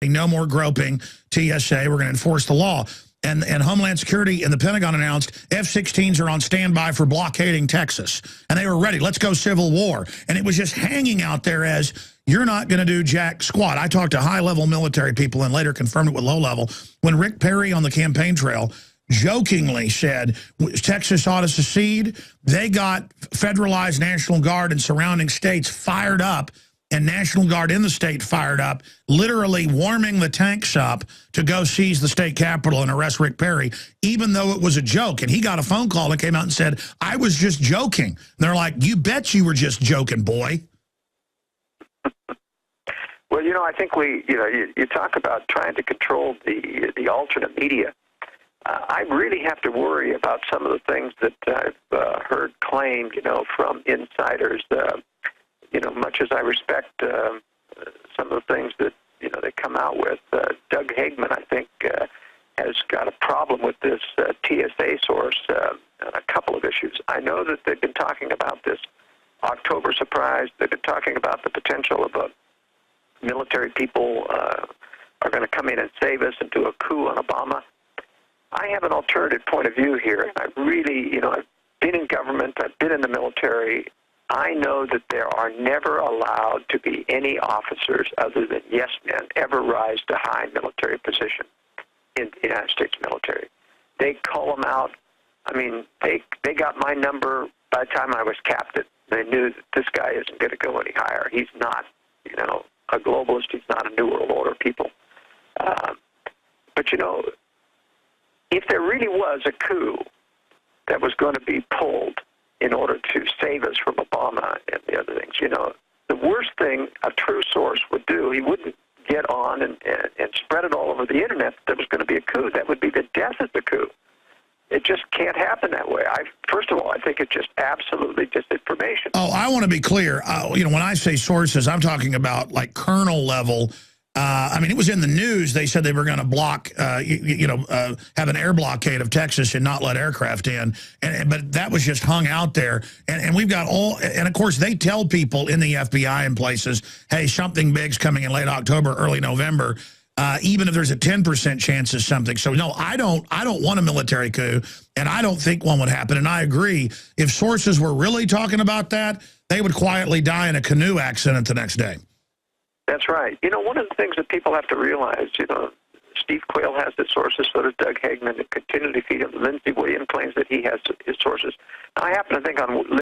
no more groping, TSA, we're going to enforce the law. And Homeland Security and the Pentagon announced F-16s are on standby for blockading Texas. And they were ready. Let's go civil war. And it was just hanging out there as, you're not going to do jack squat. I talked to high-level military people and later confirmed it with low-level. When Rick Perry on the campaign trail jokingly said, Texas ought to secede, they got federalized National Guard and surrounding states fired up, and National Guard in the state fired up, literally warming the tanks up to go seize the state capitol and arrest Rick Perry, even though it was a joke. And he got a phone call and came out and said, I was just joking. And they're like, you bet you were just joking, boy. Well, you know, I think you talk about trying to control the alternate media. I really have to worry about some of the things that I've heard claimed, from insiders. Much as I respect some of the things that, they come out with, Doug Hagman, I think, has got a problem with this TSA source on a couple of issues. I know that they've been talking about this October surprise. They've been talking about the potential of military people are going to come in and save us and do a coup on Obama. I have an alternative point of view here. I really, I've been in government, I've been in the military. I know that there are never allowed to be any officers other than yes men ever rise to high military position in the United States military. They call them out. I mean, they got my number by the time I was captain. They knew that this guy isn't going to go any higher. He's not, a globalist. He's not a New World Order people. But, if there really was a coup that was going to be pulled in order to save us from Obama and the other things, the worst thing a true source would do, he wouldn't get on and spread it all over the internet that there was going to be a coup. That would be the death of the coup. It just can't happen that way. First of all, I think it's just absolutely disinformation. Oh, I want to be clear. When I say sources, I'm talking about like colonel level. I mean, it was in the news. They said they were going to block, have an air blockade of Texas and not let aircraft in. But that was just hung out there. And we've got and of course, they tell people in the FBI and places, hey, something big's coming in late October, early November, even if there's a 10% chance of something. So, no, I don't want a military coup, and I don't think one would happen. And I agree. If sources were really talking about that, they would quietly die in a canoe accident the next day. That's right. One of the things that people have to realize, Steve Quayle has his sources, so does Doug Hagman, and continually feed him. Lindsey Williams claims that he has his sources. Now, I happen to think on